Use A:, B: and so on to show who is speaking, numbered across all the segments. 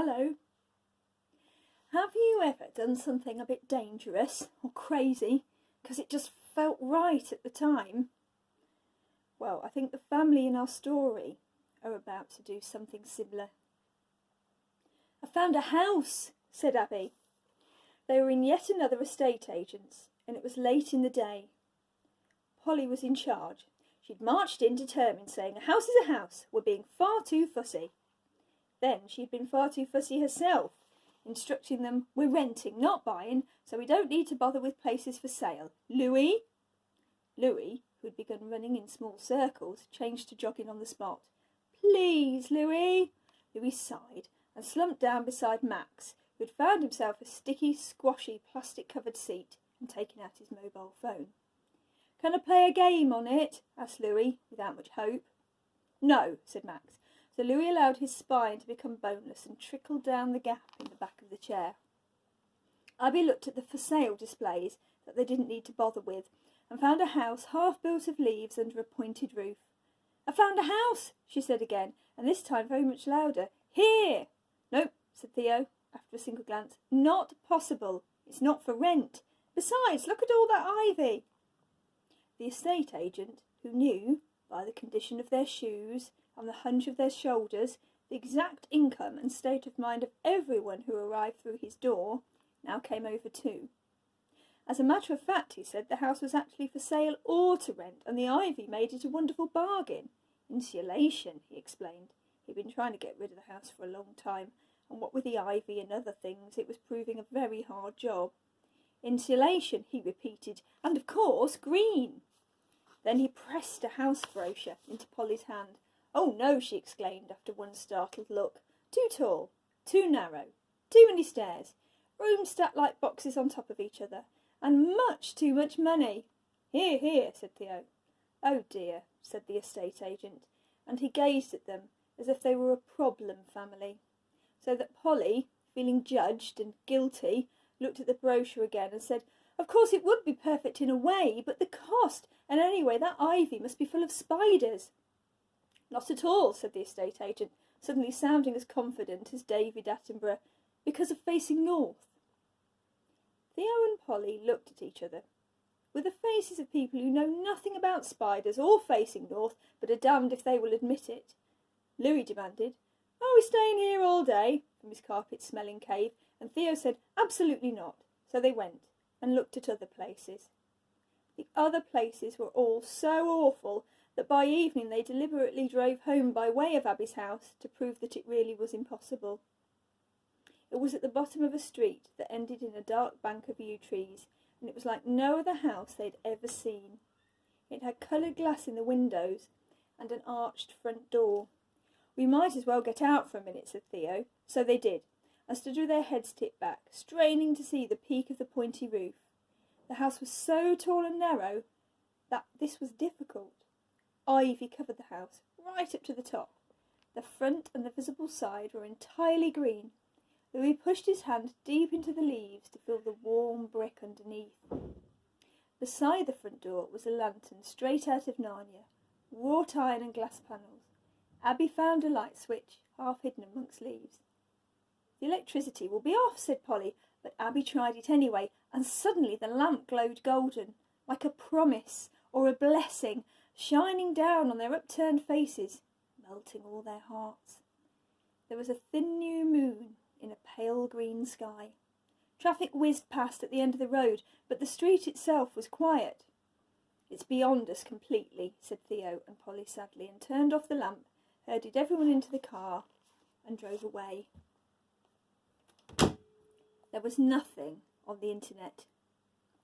A: Hello. Have you ever done something a bit dangerous or crazy because it just felt right at the time? Well, I think the family in our story are about to do something similar. I found a house, said Abby. They were in yet another estate agent's, and it was late in the day. Polly was in charge. She'd marched in determined, saying, "A house is a house. We're being far too fussy." Then she'd been far too fussy herself, instructing them, "We're renting, not buying, so we don't need to bother with places for sale. Louis?" Louis, who'd begun running in small circles, changed to jogging on the spot. "Please, Louis." Louis sighed and slumped down beside Max, who had found himself a sticky, squashy, plastic-covered seat and taken out his mobile phone. "Can I play a game on it?" asked Louis, without much hope. "No," said Max. So Louis allowed his spine to become boneless and trickled down the gap in the back of the chair. Abby looked at the for sale displays that they didn't need to bother with and found a house half built of leaves under a pointed roof. "I found a house," she said again, and this time very much louder. "Here!" "Nope," said Theo, after a single glance. "Not possible. It's not for rent. Besides, look at all that ivy." The estate agent, who knew, by the condition of their shoes and the hunch of their shoulders, the exact income and state of mind of everyone who arrived through his door, now came over too. As a matter of fact, he said, the house was actually for sale or to rent, and the ivy made it a wonderful bargain. Insulation, he explained. He'd been trying to get rid of the house for a long time, and what with the ivy and other things, it was proving a very hard job. Insulation, he repeated, and of course green. Then he pressed a house brochure into Polly's hand. "Oh no," she exclaimed after one startled look. "Too tall, too narrow, too many stairs, rooms stacked like boxes on top of each other, and much too much money." "Here, here," said Theo. "Oh dear," said the estate agent, and he gazed at them as if they were a problem family, so that Polly, feeling judged and guilty, looked at the brochure again and said, "Of course it would be perfect in a way, but the cost, and anyway that ivy must be full of spiders." "Not at all," said the estate agent, suddenly sounding as confident as David Attenborough, "because of facing north." Theo and Polly looked at each other, with the faces of people who know nothing about spiders or facing north, but are damned if they will admit it. Louis demanded, "Are we staying here all day?" from his carpet-smelling cave, and Theo said, "Absolutely not." So they went and looked at other places. The other places were all so awful that by evening they deliberately drove home by way of Abby's house to prove that it really was impossible. It was at the bottom of a street that ended in a dark bank of yew trees, and it was like no other house they'd ever seen. It had coloured glass in the windows and an arched front door. "We might as well get out for a minute," said Theo. So they did, and stood with their heads tipped back, straining to see the peak of the pointy roof. The house was so tall and narrow that this was difficult. Ivy covered the house, right up to the top. The front and the visible side were entirely green. Louis pushed his hand deep into the leaves to feel the warm brick underneath. Beside the front door was a lantern straight out of Narnia, wrought iron and glass panels. Abby found a light switch, half hidden amongst leaves. "The electricity will be off," said Polly, but Abby tried it anyway, and suddenly the lamp glowed golden, like a promise or a blessing, shining down on their upturned faces, melting all their hearts. There was a thin new moon in a pale green sky. Traffic whizzed past at the end of the road, but the street itself was quiet. "It's beyond us completely," said Theo and Polly sadly, and turned off the lamp, herded everyone into the car, and drove away. There was nothing on the internet.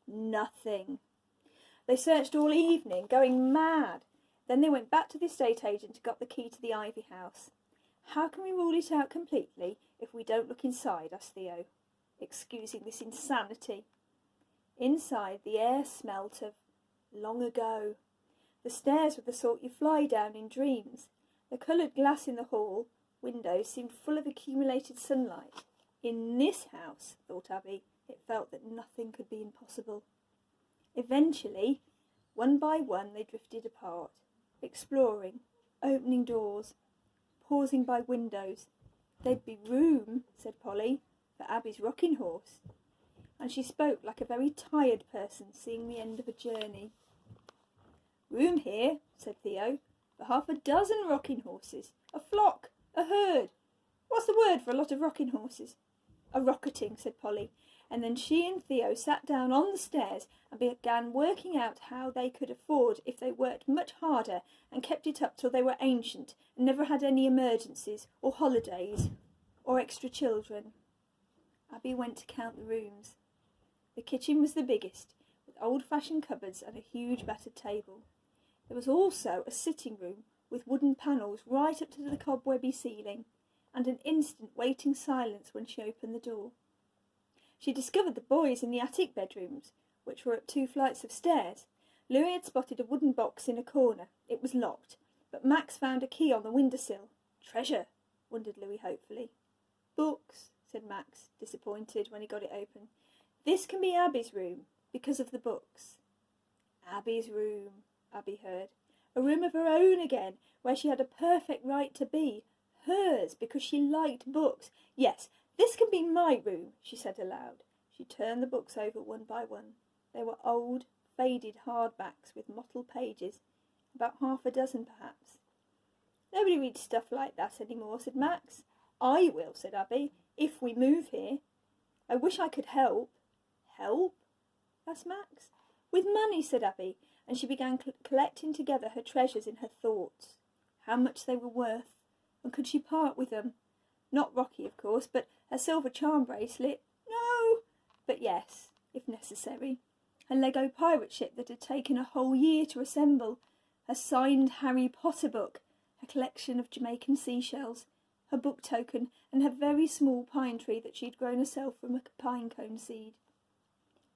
A: Nothing. They searched all evening, going mad. Then they went back to the estate agent and got the key to the ivy house. "How can we rule it out completely if we don't look inside?" asked Theo, excusing this insanity. Inside, the air smelt of long ago. The stairs were the sort you fly down in dreams. The coloured glass in the hall windows seemed full of accumulated sunlight. In this house, thought Abby, it felt that nothing could be impossible. Eventually, one by one, they drifted apart, exploring, opening doors, pausing by windows, There'd be room, said Polly, for Abby's rocking horse. And she spoke like a very tired person seeing the end of a journey. Room here, said Theo, for 6 rocking horses, a flock, a herd. What's the word for a lot of rocking horses? A rocketing, said Polly, and then she and Theo sat down on the stairs and began working out how they could afford if they worked much harder and kept it up till they were ancient and never had any emergencies or holidays or extra children. Abby went to count the rooms. The kitchen was the biggest, with old-fashioned cupboards and a huge battered table. There was also a sitting room with wooden panels right up to the cobwebby ceiling, and an instant waiting silence when she opened the door. She discovered the boys in the attic bedrooms, which were up 2 flights of stairs. Louis had spotted a wooden box in a corner. It was locked, but Max found a key on the windowsill. Treasure, wondered Louis hopefully. Books, said Max, disappointed when he got it open. This can be Abby's room, because of the books. Abby's room, Abby heard. A room of her own again, where she had a perfect right to be. Hers, because she liked books. Yes, this can be my room, she said aloud. She turned the books over one by one. They were old, faded hardbacks with mottled pages, about 6 perhaps. Nobody reads stuff like that any more, said Max. I will, said Abby, if we move here. I wish I could help. Help? asked Max. With money, said Abby, and she began collecting together her treasures in her thoughts. How much they were worth, and could she part with them? Not Rocky, of course, but her silver charm bracelet. No, but yes, if necessary. Her Lego pirate ship that had taken a whole year to assemble. Her signed Harry Potter book. Her collection of Jamaican seashells. Her book token, and her very small pine tree that she'd grown herself from a pine cone seed.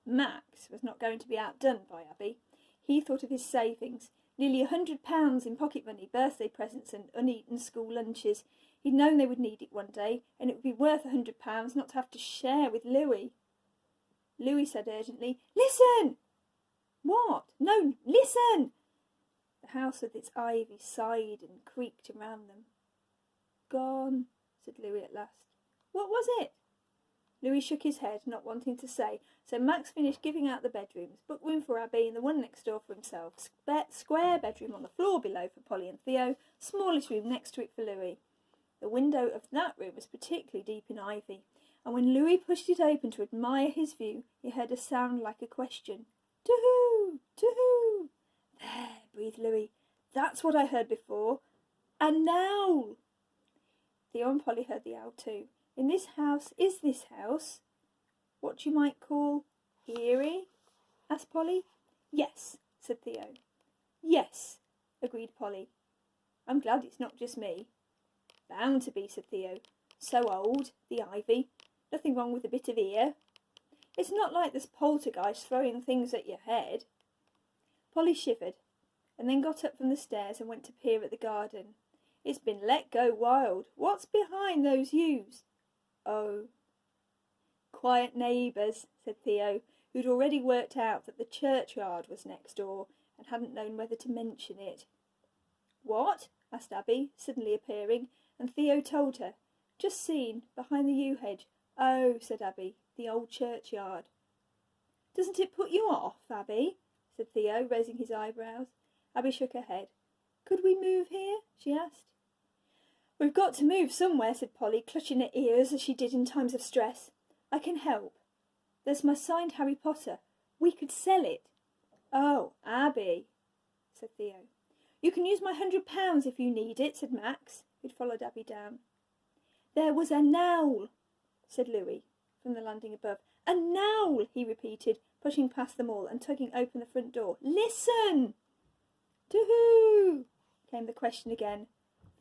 A: Max was not going to be outdone by Abby. He thought of his savings. Nearly £100 in pocket money, birthday presents and uneaten school lunches. He'd known they would need it one day, and it would be worth £100 not to have to share with Louis. Louis said urgently, "Listen!" "What?" "No, listen!" The house with its ivy sighed and creaked around them. "Gone," said Louis at last. "What was it?" Louis shook his head, not wanting to say, so Max finished giving out the bedrooms, booked room for Abby and the one next door for himself, square bedroom on the floor below for Polly and Theo, smallest room next to it for Louis. The window of that room was particularly deep in ivy, and when Louis pushed it open to admire his view, he heard a sound like a question. "To who? To who?" "There," breathed Louis. "That's what I heard before. An owl!" Theo and Polly heard the owl too. "In this house, is this house what you might call eerie?" asked Polly. "Yes," said Theo. "Yes," agreed Polly. "I'm glad it's not just me." "Bound to be," said Theo. "So old, the ivy. Nothing wrong with a bit of ear. It's not like this poltergeist throwing things at your head." Polly shivered, and then got up from the stairs and went to peer at the garden. "It's been let go wild. What's behind those yews?" "Oh." "Quiet neighbours," said Theo, who'd already worked out that the churchyard was next door and hadn't known whether to mention it. "What?" asked Abby, suddenly appearing, and Theo told her. "Just seen, behind the yew hedge." "Oh," said Abby, "the old churchyard." "Doesn't it put you off, Abby?" said Theo, raising his eyebrows. Abby shook her head. "Could we move here?" she asked. "We've got to move somewhere," said Polly, clutching her ears as she did in times of stress. "I can help. There's my signed Harry Potter. We could sell it." "Oh, Abby," said Theo. "You can use my £100 if you need it," said Max, who'd followed Abby down. "There was an owl," said Louis, from the landing above. "An owl," he repeated, pushing past them all and tugging open the front door. "Listen!" "To who?" came the question again,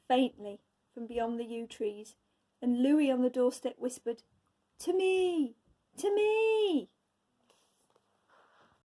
A: faintly, from beyond the yew trees, and Louis on the doorstep whispered, "To me! To me!"